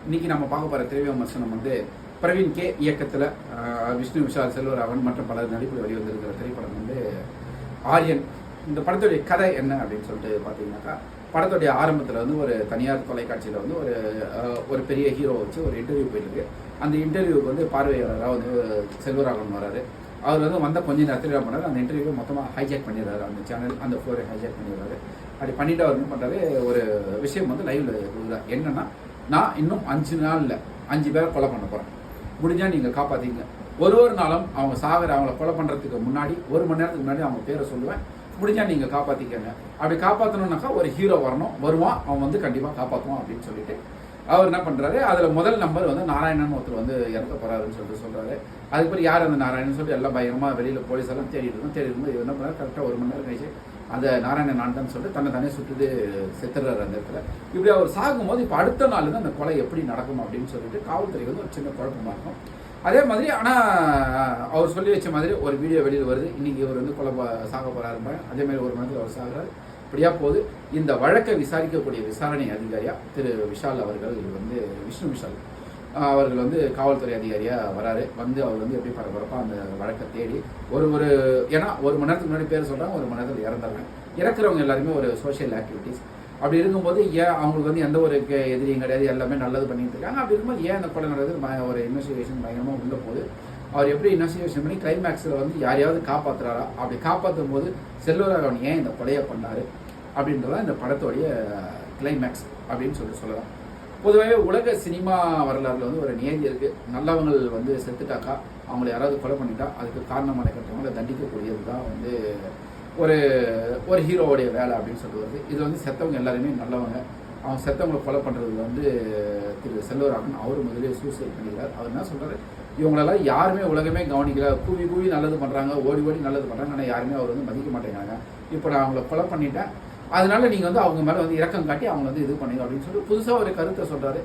இன்னைக்கு நம்ம பார்க்க போகிற திரை விமர்சனம் வந்து பிரவீன் கே இயக்கத்தில் விஷ்ணு விஷால் செல்வராகவன் மற்றும் பலர் நடிப்பில் வெளிவந்திருக்கிற திரைப்படம் வந்து ஆரியன். இந்த படத்துடைய கதை என்ன அப்படின்னு சொல்லிட்டு பார்த்தீங்கன்னாக்கா, படத்துடைய ஆரம்பத்தில் வந்து ஒரு தனியார் தொலைக்காட்சியில் வந்து ஒரு பெரிய ஹீரோ வச்சு ஒரு இன்டர்வியூ போயிருக்கு. அந்த இன்டர்வியூக்கு வந்து பார்வையாளராக வந்து செல்வராகவன் வராரு. அவர் வந்து வந்த கொஞ்ச நேரத்தில் என்ன பண்ணாரு, அந்த இன்டர்வியூ மொத்தமாக ஹைஜாக் பண்ணிடுறாரு. அந்த சேனல் அந்த ஃப்ளோரை ஹைஜாக் பண்ணிடுறாரு. அப்படி பண்ணிட்டு அவர் என்ன பண்ணுறாரு, ஒரு விஷயம் வந்து லைவ்ல கொடுக்குறாரு. என்னன்னா, நான் இன்னும் 5 நாளில் 5 பேரை கொலை பண்ண போகிறேன், முடிஞ்சால் நீங்கள் காப்பாற்றிங்க. ஒரு நாளும் அவங்க அவங்கள கொலை பண்ணுறதுக்கு முன்னாடி 1 மணி நேரத்துக்கு முன்னாடி அவங்க பேரை சொல்லுவேன், முடிஞ்சால் நீங்கள் காப்பாற்றிக்கங்க. அப்படி காப்பாற்றணுன்னாக்கா ஒரு ஹீரோ வருவான், அவன் வந்து கண்டிப்பாக காப்பாற்றுவான் அப்படின்னு சொல்லிட்டு அவர் என்ன பண்ணுறாரு, அதில் முதல் நம்பர் வந்து நாராயணன் ஒருத்தர் வந்து இறக்க போகிறாருன்னு சொல்லிட்டு சொல்கிறாரு. அதுக்கப்புறம் யார் அந்த நாராயணன் சொல்லிட்டு எல்லாம் பயங்கரமாக வெளியில் போலீஸ் எல்லாம் தேடிட்டு இருக்கும்போது என்ன பண்ணுறாரு, கரெக்டாக 1 மணி நேரம் கழிச்சு அந்த நாராயணன் நான்தான் சொல்லிட்டு தன்னை சுட்டுட்டு செத்துறாரு அந்த இடத்துல. இப்படி அவர் சாகும்போது இப்போ அடுத்த நாள் தான் அந்த கொலை எப்படி நடக்கும் அப்படின்னு சொல்லிட்டு காவல்துறைக்கு வந்து ஒரு சின்ன குழப்பமாக இருக்கும். அதே மாதிரி ஆனால் அவர் சொல்லி வச்ச மாதிரி ஒரு வீடியோ வெளியில் வருது, இன்னைக்கு இவர் வந்து சாக போகிறாரு. அதே மாதிரி 1 மணி நேரத்தில் அவர் சாகுறாரு. இப்படியா போது இந்த வழக்கை விசாரிக்கக்கூடிய விசாரணை அதிகாரியா திரு விஷால் அவர்கள் வந்து விஷ்ணு விஷால் அவர்கள் வந்து காவல்துறை அதிகாரியாக வராரு. வந்து அவர் வந்து எப்படி பரபரப்பாக அந்த வழக்கை தேடி ஏன்னா 1 மணி நேரத்துக்கு முன்னாடி பேர் சொல்கிறாங்க, 1 மணி நேரத்தில் இறந்துடுறாங்க. இறக்குறவங்க எல்லாருமே ஒரு சோஷியல் ஆக்டிவிட்டீஸ். அப்படி இருக்கும்போது ஏன் அவங்களுக்கு வந்து எந்த ஒரு எதிரியும் கிடையாது, எல்லாமே நல்லது பண்ணிட்டு இருக்காங்க. அப்படி இருக்கும்போது ஏன் அந்த கொலை நடக்குது, ஒரு இன்வெஸ்டிகேஷன் பயங்கரமாக உள்ள போது அவர் எப்படி இன்வெஸ்டிகேஷன் பண்ணி கிளைமேக்ஸில் வந்து யாரையாவது காப்பாற்றுறாரா, அப்படி காப்பாற்றும் போது செல்வராகவன் ஏன் இந்த கொலையை பண்ணாரு அப்படின்றதான் இந்த படத்தோடைய கிளைமேக்ஸ் அப்படின்னு சொல்லலாம். பொதுவாகவே உலக சினிமா வரலாறுல வந்து ஒரு நியதி இருக்குது. நல்லவங்கள் வந்து செத்துட்டாக்கா, அவங்களை யாராவது கொலை பண்ணிட்டா அதுக்கு காரணமான கட்டவங்களை தண்டிக்கக்கூடியது தான் வந்து ஒரு ஹீரோவுடைய வேலை அப்படின்னு சொல்லிட்டு வருது. இது வந்து செத்தவங்க எல்லாருமே நல்லவங்க. அவங்க செத்தவங்களை கொலை பண்ணுறது வந்து திரு செல்வராகவன் அவர் முதலே சூசைட் பண்ணிக்கிறார். அவர் என்ன சொல்கிறாரு, இவங்களெல்லாம் யாருமே உலகமே கவனிக்கல, கூவி நல்லது பண்ணுறாங்க, ஓடி நல்லது பண்ணுறாங்க, ஆனால் யாருமே அவர் வந்து மதிக்க மாட்டேங்கிறாங்க. இப்போ நான் அவங்கள கொலை பண்ணிட்டேன், அதனால நீங்கள் வந்து அவங்க மேலே வந்து இரக்கம் காட்டி அவங்க வந்து இது பண்ணுங்க அப்படின்னு சொல்லி புதுசாக ஒரு கருத்தை சொல்கிறாரு.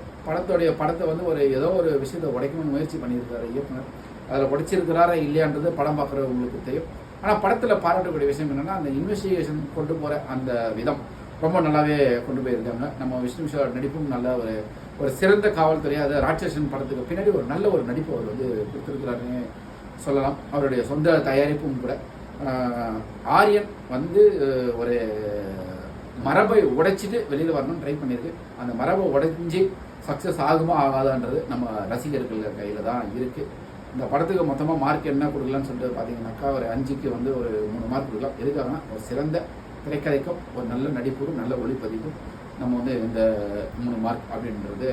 படத்தை வந்து ஏதோ ஒரு விஷயத்தை உடைக்கணும்னு முயற்சி பண்ணியிருக்காரு இயக்குனர். அதில் உடைச்சிருக்கிறாரா இல்லையான்றது படம் பார்க்குறவங்களுக்கு தெரியும். ஆனால் படத்தில் பாராட்டக்கூடிய விஷயம் என்னென்னா, அந்த இன்வெஸ்டிகேஷன் கொண்டு போகிற அந்த விதம் ரொம்ப நல்லாவே கொண்டு போயிருக்காங்க. நம்ம விஷ்ணு விஷால் நடிப்பும் நல்ல ஒரு சிறந்த காவல்துறையாக, அது ராட்சசன் படத்துக்கு பின்னாடி ஒரு நல்ல ஒரு நடிப்பு அவர் வந்து கொடுத்துருக்கிறாருன்னு சொல்லலாம். அவருடைய சொந்த தயாரிப்பும் கூட. ஆரியன் வந்து ஒரு மரபை உடைச்சிட்டு வெளியில் வரணும்னு ட்ரை பண்ணியிருக்கு. அந்த மரபை உடைஞ்சி சக்ஸஸ் ஆகுமா ஆகாதான்றது நம்ம ரசிகர்கள் கையில் தான் இருக்குது. இந்த படத்துக்கு மொத்தமாக மார்க் என்ன கொடுக்கலான்னு சொல்லிட்டு பார்த்தீங்கன்னாக்கா, ஒரு 5க்கு வந்து ஒரு 3 மார்க் கொடுக்கலாம். எதுக்காகனா, ஒரு சிறந்த திரைக்கதைக்கும் ஒரு நல்ல நடிப்புக்கும் நல்ல ஒளிப்பதிவுக்கும் நம்ம வந்து இந்த 3 மார்க் அப்படின்றது